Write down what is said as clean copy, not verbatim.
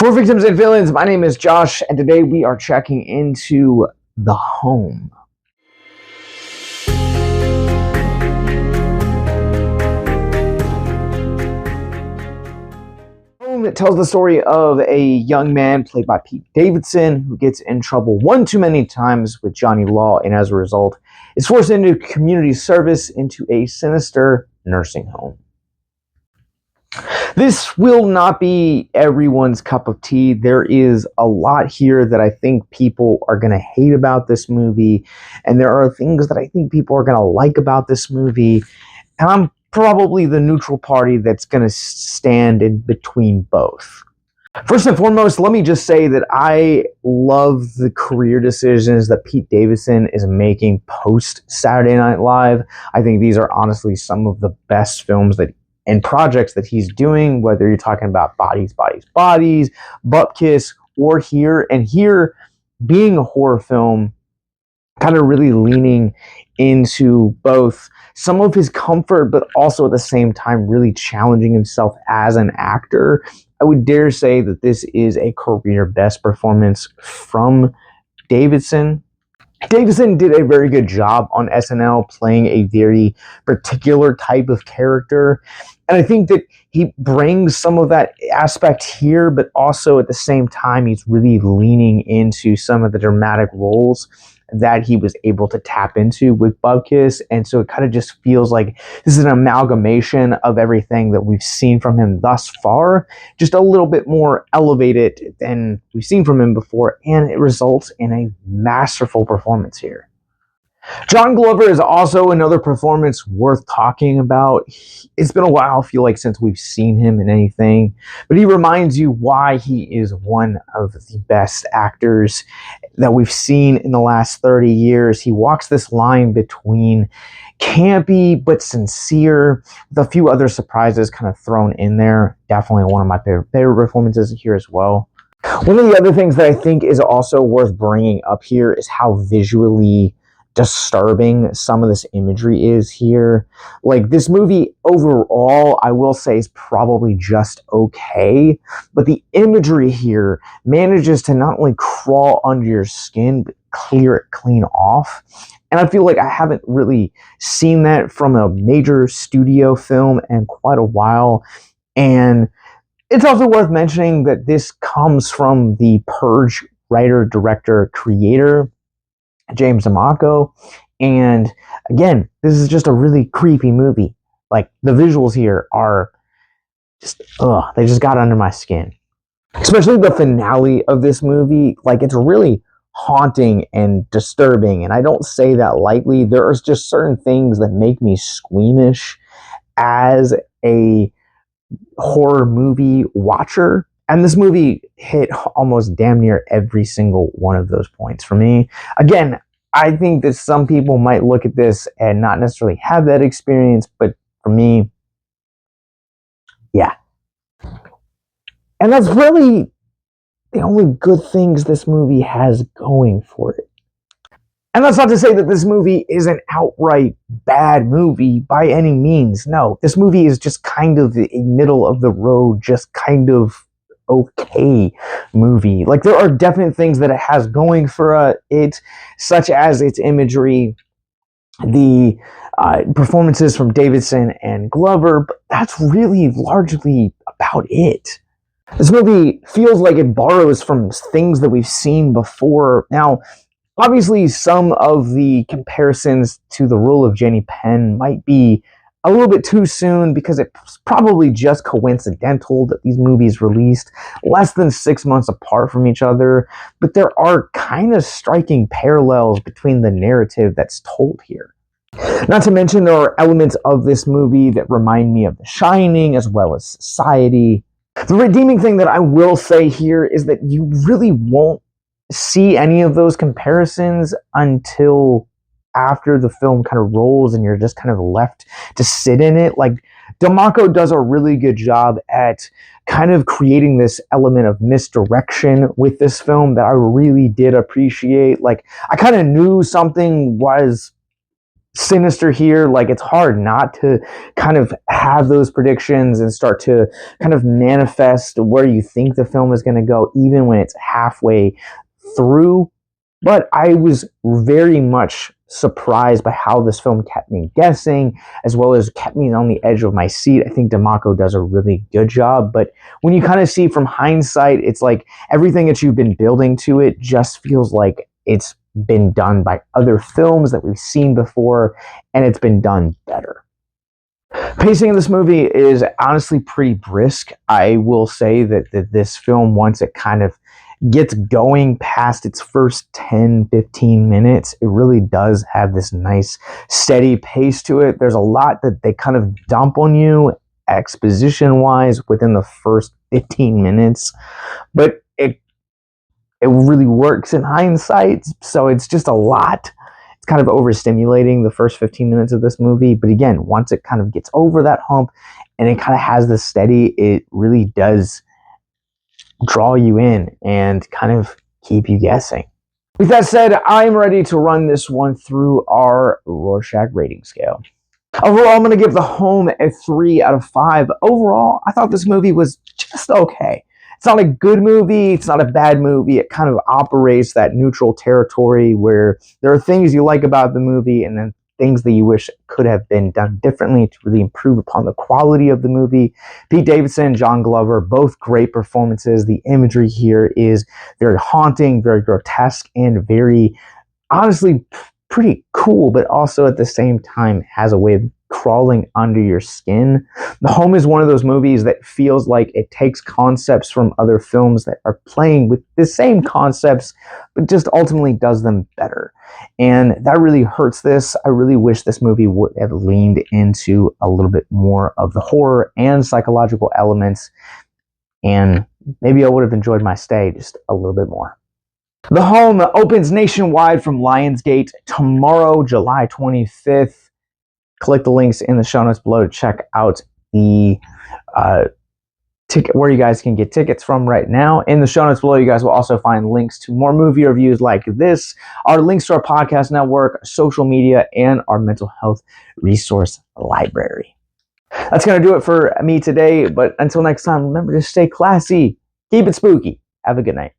For Victims and Villains, my name is Josh, and today we are checking into The Home. It tells the story of a young man played by Pete Davidson who gets in trouble one too many times with Johnny Law, and as a result is forced into community service into a sinister nursing home. This will not be everyone's cup of tea. There is a lot here that I think people are going to hate about this movie, and there are things that I think people are going to like about this movie, and I'm probably the neutral party that's going to stand in between both. First and foremost, let me just say that I love the career decisions that Pete Davidson is making post Saturday Night Live. I think these are honestly some of the best films and projects that he's doing, whether you're talking about Bodies, Butt Kiss, or Here being a horror film, kind of really leaning into both some of his comfort, but also at the same time really challenging himself as an actor. I would dare say that this is a career best performance from Davidson. Davidson did a very good job on SNL playing a very particular type of character. And I think that he brings some of that aspect here, but also at the same time, he's really leaning into some of the dramatic roles that he was able to tap into with Butt Kiss. And so it kind of just feels like this is an amalgamation of everything that we've seen from him thus far, just a little bit more elevated than we've seen from him before, and it results in a masterful performance here. John Glover is also another performance worth talking about. It's been a while, I feel like, since we've seen him in anything, but he reminds you why he is one of the best actors that we've seen in the last 30 years. He walks this line between campy but sincere, with a few other surprises kind of thrown in there. Definitely one of my favorite performances here as well. One of the other things that I think is also worth bringing up here is how visually disturbing some of this imagery is here. Like, this movie overall, I will say, is probably just okay, but the imagery here manages to not only crawl under your skin, but clear it clean off. And I feel like I haven't really seen that from a major studio film in quite a while. And it's also worth mentioning that this comes from the Purge writer, director, creator, James DeMonaco. And again, this is just a really creepy movie. Like, the visuals here are just, they just got under my skin. Especially the finale of this movie. Like, it's really haunting and disturbing, and I don't say that lightly. There are just certain things that make me squeamish as a horror movie watcher. And this movie hit almost damn near every single one of those points for me. Again, I think that some people might look at this and not necessarily have that experience, but for me, yeah. And that's really the only good things this movie has going for it. And that's not to say that this movie is an outright bad movie by any means. No, this movie is just kind of a middle of the road, just kind of okay movie. Like, there are definite things that it has going for it, such as its imagery, the performances from Davidson and Glover, but that's really largely about it. This movie feels like it borrows from things that we've seen before. Now, obviously, some of the comparisons to the role of Jenny Penn might be a little bit too soon, because it's probably just coincidental that these movies released less than 6 months apart from each other, but there are kind of striking parallels between the narrative that's told here. Not to mention, there are elements of this movie that remind me of The Shining as well as Society. The redeeming thing that I will say here is that you really won't see any of those comparisons until after the film kind of rolls and you're just kind of left to sit in it. Like, DeMonaco does a really good job at kind of creating this element of misdirection with this film that I really did appreciate. Like, I kind of knew something was sinister here. Like, it's hard not to kind of have those predictions and start to kind of manifest where you think the film is going to go, even when it's halfway through. But I was very much surprised by how this film kept me guessing, as well as kept me on the edge of my seat. I think DeMonaco does a really good job. But when you kind of see from hindsight, it's like everything that you've been building to it just feels like it's been done by other films that we've seen before, and it's been done better. Pacing in this movie is honestly pretty brisk. I will say that this film, once it kind of gets going past its first 10-15 minutes, it really does have this nice steady pace to it. There's a lot that they kind of dump on you exposition wise within the first 15 minutes, but it really works in hindsight. So it's just a lot. It's kind of overstimulating the first 15 minutes of this movie, but again, once it kind of gets over that hump and it kind of has this steady, it really does draw you in and kind of keep you guessing. With that said, I'm ready to run this one through our Rorschach rating scale. Overall, I'm going to give The Home a 3 out of 5. Overall, I thought this movie was just okay. It's not a good movie. It's not a bad movie. It kind of operates that neutral territory where there are things you like about the movie and then things that you wish could have been done differently to really improve upon the quality of the movie. Pete Davidson and John Glover, both great performances. The imagery here is very haunting, very grotesque, and very, honestly, pretty cool, but also at the same time has a way of crawling under your skin. The Home is one of those movies that feels like it takes concepts from other films that are playing with the same concepts, but just ultimately does them better. And that really hurts this. I really wish this movie would have leaned into a little bit more of the horror and psychological elements, and maybe I would have enjoyed my stay just a little bit more. The Home opens nationwide from Lionsgate tomorrow, July 25th. Click the links in the show notes below to check out the ticket where you guys can get tickets from right now. In the show notes below, you guys will also find links to more movie reviews like this, our links to our podcast network, social media, and our mental health resource library. That's going to do it for me today, but until next time, remember to stay classy, keep it spooky. Have a good night.